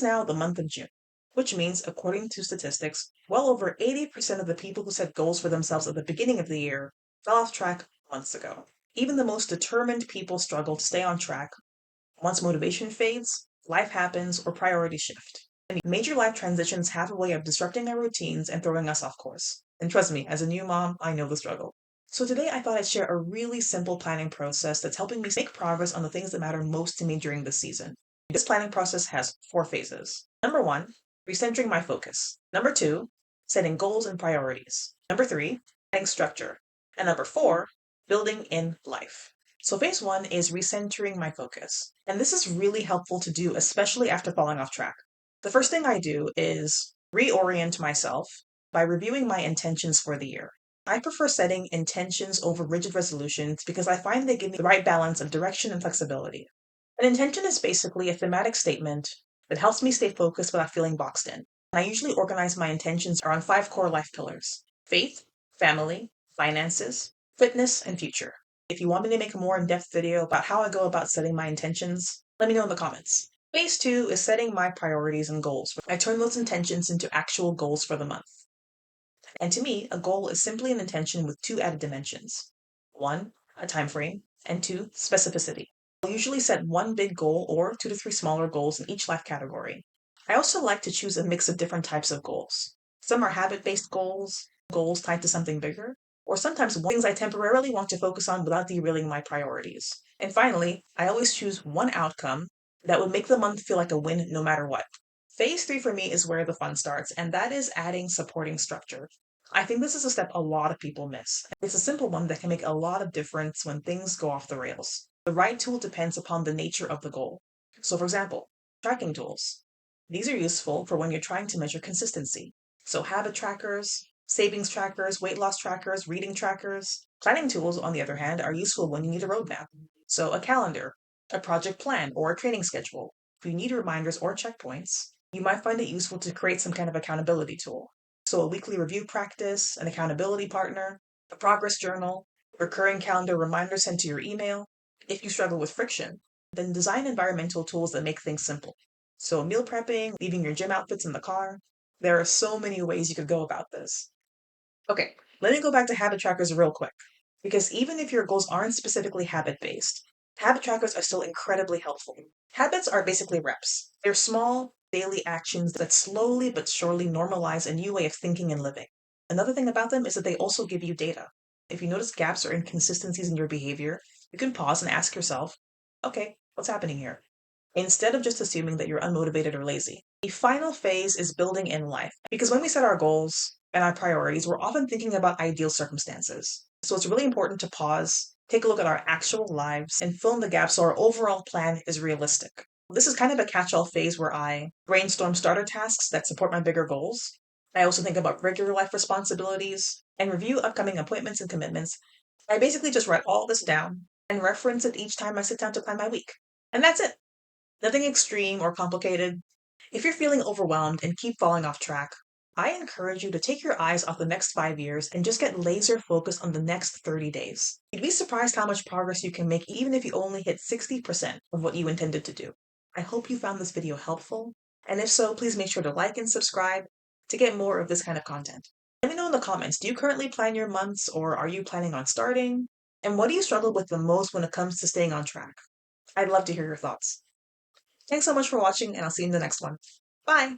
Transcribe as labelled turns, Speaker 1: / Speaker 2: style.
Speaker 1: is now the month of June, which means, according to statistics, well over 80% of the people who set goals for themselves at the beginning of the year fell off track months ago. Even the most determined people struggle to stay on track. Once motivation fades, life happens, or priorities shift. And major life transitions have a way of disrupting our routines and throwing us off course. And trust me, as a new mom, I know the struggle. So today I thought I'd share a really simple planning process that's helping me make progress on the things that matter most to me during this season. This planning process has 4 phases. Number 1, recentering my focus. Number 2, setting goals and priorities. Number 3, adding structure. And number 4, building in life. So phase 1 is recentering my focus. And this is really helpful to do, especially after falling off track. The first thing I do is reorient myself by reviewing my intentions for the year. I prefer setting intentions over rigid resolutions because I find they give me the right balance of direction and flexibility. An intention is basically a thematic statement that helps me stay focused without feeling boxed in. And I usually organize my intentions around 5 core life pillars: faith, family, finances, fitness, and future. If you want me to make a more in-depth video about how I go about setting my intentions, let me know in the comments. Phase 2 is setting my priorities and goals. I turn those intentions into actual goals for the month. And to me, a goal is simply an intention with 2 added dimensions. 1, a time frame, and 2, specificity. I'll usually set 1 big goal or 2 to 3 smaller goals in each life category. I also like to choose a mix of different types of goals. Some are habit-based goals, goals tied to something bigger, or sometimes things I temporarily want to focus on without derailing my priorities. And finally, I always choose one outcome that would make the month feel like a win no matter what. Phase 3 for me is where the fun starts, and that is adding supporting structure. I think this is a step a lot of people miss. It's a simple one that can make a lot of difference when things go off the rails. The right tool depends upon the nature of the goal. So for example, tracking tools. These are useful for when you're trying to measure consistency. So habit trackers, savings trackers, weight loss trackers, reading trackers. Planning tools, on the other hand, are useful when you need a roadmap. So a calendar, a project plan, or a training schedule. If you need reminders or checkpoints, you might find it useful to create some kind of accountability tool. So a weekly review practice, an accountability partner, a progress journal, recurring calendar reminders sent to your email. If you struggle with friction, then design environmental tools that make things simple. So meal prepping, leaving your gym outfits in the car. There are so many ways you could go about this. Okay, let me go back to habit trackers real quick. Because even if your goals aren't specifically habit-based, habit trackers are still incredibly helpful. Habits are basically reps. They're small, daily actions that slowly but surely normalize a new way of thinking and living. Another thing about them is that they also give you data. If you notice gaps or inconsistencies in your behavior, you can pause and ask yourself, okay, what's happening here? Instead of just assuming that you're unmotivated or lazy. The final phase is building in life. Because when we set our goals and our priorities, we're often thinking about ideal circumstances. So it's really important to pause, take a look at our actual lives, and fill in the gaps so our overall plan is realistic. This is kind of a catch-all phase where I brainstorm starter tasks that support my bigger goals. I also think about regular life responsibilities and review upcoming appointments and commitments. I basically just write all this down and reference it each time I sit down to plan my week. And that's it. Nothing extreme or complicated. If you're feeling overwhelmed and keep falling off track, I encourage you to take your eyes off the next 5 years and just get laser focused on the next 30 days. You'd be surprised how much progress you can make even if you only hit 60% of what you intended to do. I hope you found this video helpful, and if so, please make sure to like and subscribe to get more of this kind of content. Let me know in the comments, do you currently plan your months, or are you planning on starting? And what do you struggle with the most when it comes to staying on track? I'd love to hear your thoughts. Thanks so much for watching, and I'll see you in the next one. Bye!